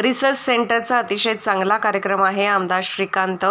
Research सेंटरचा अतिशय चांगला कार्यक्रम आहे। आमदार श्रीकांत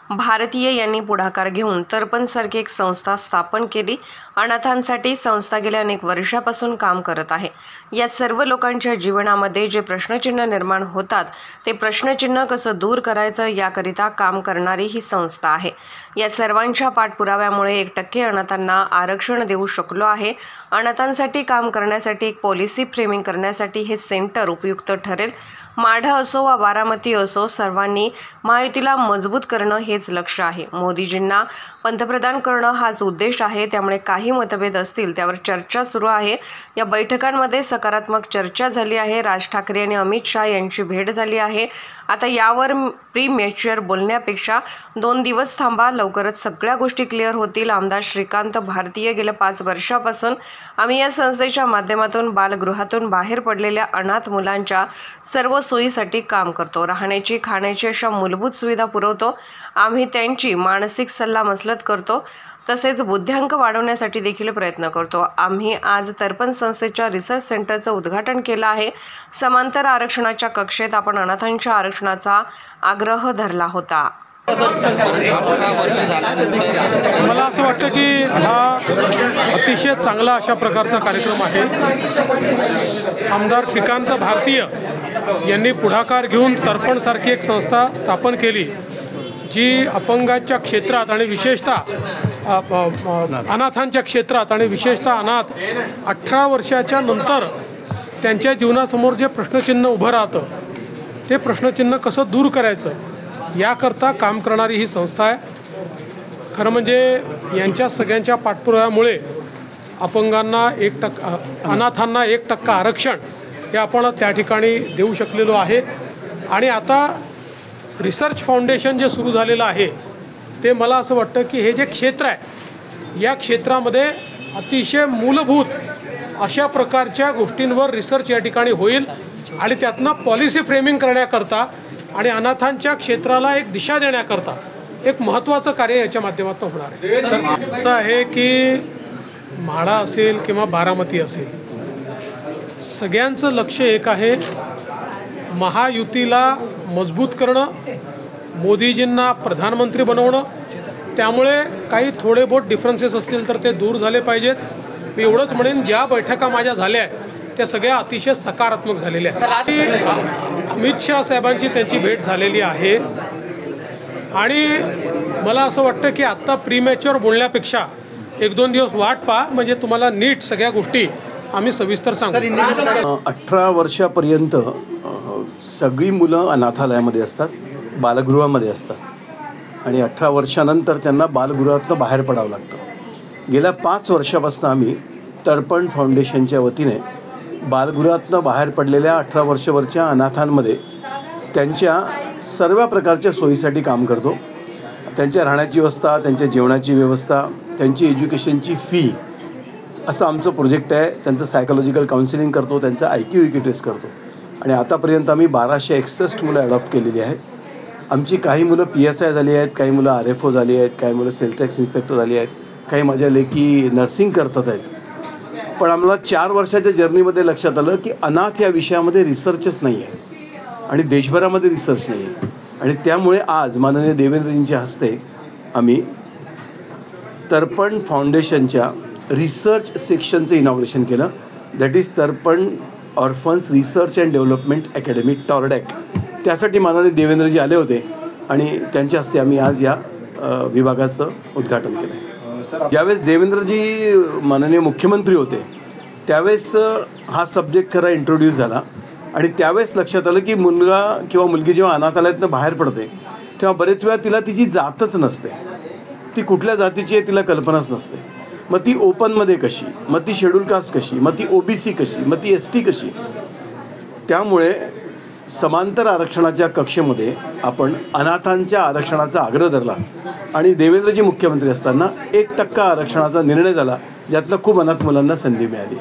भारतीय यांनी पुढाकार घेऊन तर्पणसारखी एक संस्था स्थापन केली। अनाथांसाठी संस्था गेल्या अनेक वर्षापासून काम करत आहे। या सर्व लोकांच्या जीवनामध्ये जे प्रश्नचिन्ह निर्माण होतात ते प्रश्नचिन्ह कसं दूर करायचं याकरिता काम करणारी ही संस्था आहे। या सर्वांच्या पाठपुराव्यामुळे 1% अनाथांना आरक्षण देऊ शकलो आहे। अनाथांसाठी काम करण्यासाठी एक पॉलिसी फ्रेमिंग करण्यासाठी हे सेंटर उपयुक्त ठरेल। माढा असो वा बारामती असो, सर्वांनी महायुतीला मजबूत करणं हेच लक्ष्य आहे। मोदीजींना पंतप्रधान करणं हाच उद्देश आहे। त्यामुळे काही मतभेद असतील त्यावर चर्चा सुरू आहे। या बैठकांमध्ये सकारात्मक चर्चा झाली आहे। राज ठाकरे आणि अमित शाह यांची भेट झाली आहे। आता यावर प्रीमॅच्युअर बोलण्यापेक्षा 2 दिवस थांबा, लवकरच सगळ्या गोष्टी क्लिअर होतील। आमदार श्रीकांत भारतीय गेल्या 5 वर्षापासून आम्ही या संस्थेच्या माध्यमातून बालगृहातून बाहेर पडलेल्या अनाथ मुलांच्या सर्व सोयीसाठी काम करतो। राहण्याची, खाण्याची अशा मूलभूत सुविधा पुरवतो। आम्ही त्यांची मानसिक सल्लामसलत करतो, तसेच बुद्ध्यांक वाढवण्यासाठी देखील प्रयत्न करतो। आम्ही आज तर्पण संस्थेच्या रिसर्च सेंटरचं उद्घाटन केलं आहे। समांतर आरक्षणाच्या कक्षेत आपण अनाथांच्या आरक्षणाचा आग्रह धरला होता। मला असं वाटतं की हा अतिशय चांगला अशा प्रकारचा कार्यक्रम आहे। आमदार श्रीकांत भारतीय यांनी पुढाकार घेऊन तर्पणसारखी एक संस्था स्थापन केली, जी अपंगाच्या क्षेत्रात आणि विशेषतः अनाथांच्या क्षेत्रात आणि विशेषतः अनाथ 18 वर्षाच्या नंतर त्यांच्या जीवनासमोर जे प्रश्नचिन्ह उभं राहतं ते प्रश्नचिन्ह कसं दूर करायचं याकरता काम करणारी ही संस्था आहे। खरं म्हणजे यांच्या सगळ्यांच्या पाठपुराव्यामुळे अपंगांना 1%, अनाथांना 1% आरक्षण हे आपण त्या ठिकाणी देऊ शकलेलो आहे। आणि आता रिसर्च फाउंडेशन जे सुरू झालेलं आहे ते मला असं वाटतं की हे जे क्षेत्र आहे या क्षेत्रामध्ये अतिशय मूलभूत अशा प्रकारच्या गोष्टींवर रिसर्च या ठिकाणी होईल आणि त्यातनं पॉलिसी फ्रेमिंग करण्याकरता आणि अनाथांच्या क्षेत्राला एक दिशा देण्याकरता एक महत्त्वाचं कार्य याच्या माध्यमातून होणार आहे। असं आहे की म्हाडा असेल किंवा बारामती असेल, सगळ्यांचं लक्ष एक आहे, महायुतीला मजबूत करणं, मोदीजींना प्रधानमंत्री बनवणं। त्यामुळे काही थोडे बहुत डिफरन्सेस असतील तर ते दूर झाले पाहिजेत। मी एवढंच म्हणेन, ज्या बैठका माझ्या झाल्या आहेत त्या सगळ्या अतिशय सकारात्मक झालेल्या आहेत। अमित शाह साहेबांची त्यांची भेट झालेली आहे आणि मला असं वाटतं की आत्ता प्रीमॅच्युअर बोलण्यापेक्षा 1-2 दिवस वाट पहा, म्हणजे तुम्हाला नीट सगळ्या गोष्टी आम्ही सविस्तर सांगू। 18 वर्षापर्यंत सगळी मुलं अनाथालयामध्ये असतात, बालगृहामध्ये असतात आणि 18 वर्षानंतर त्यांना बालगृहातनं बाहेर पडावं लागतं। गेल्या 5 वर्षापासून आम्ही तर्पण फाउंडेशनच्या वतीने बालगृहातनं बाहेर पडलेल्या 18 वर्षावरच्या अनाथांमध्ये त्यांच्या सर्व प्रकारच्या सोयीसाठी काम करतो। त्यांच्या राहण्याची व्यवस्था, त्यांच्या जेवणाची व्यवस्था, त्यांची एज्युकेशनची फी, असं आमचं प्रोजेक्ट आहे। त्यांचं सायकोलॉजिकल काउन्सिलिंग करतो, त्यांचं IQ टेस्ट करतो आणि आतापर्यंत आम्ही 1261 मुलं ॲडॉप्ट केलेली आहेत। आमची काही मुलं PSI झाली आहेत, काही मुलं RFO झाली आहेत, काही मुलं सेल टॅक्स इन्स्पेक्टर झाली आहेत, काही माझ्या लेकी नर्सिंग करतात आहेत। पण आम्हाला 4 वर्षाच्या जर्नीमध्ये लक्षात आलं की अनाथ या विषयामध्ये रिसर्चच नाही आहे आणि देशभरामध्ये रिसर्च नाही आहे आणि त्यामुळे आज माननीय देवेंद्रजींच्या हस्ते आम्ही तर्पण फाउंडेशनच्या रिसर्च सेक्शनचं इनॉग्रेशन केलं। That is Tarpan orphans research and development academy, TORDAC. त्यासाठी माननीय देवेंद्रजी आले होते आणि त्यांच्या हस्ते आम्ही आज या विभागाचं उद्घाटन केलं। ज्यावेळेस देवेंद्रजी माननीय मुख्यमंत्री होते त्यावेळेस हा सब्जेक्ट खरा इंट्रोड्यूस झाला आणि त्यावेळेस लक्षात आलं की मुलगा किंवा मुलगी जेव्हा अनाथालयातनं बाहेर पडते तेव्हा बरेच वेळा तिला तिची जातच नसते, ती कुठल्या जातीची आहे तिला कल्पनाच नसते। मग ती ओपनमध्ये कशी, मग ती शेड्यूल कास्ट कशी, मग ती OBC कशी, मग ती ST कशी। त्यामुळे समांतर आरक्षणाच्या कक्षेमध्ये आपण अनाथांच्या आरक्षणाचा आग्रह धरला आणि देवेंद्रजी मुख्यमंत्री असताना 1% आरक्षणाचा निर्णय झाला, ज्यातनं खूप अनाथ मुलांना संधी मिळाली।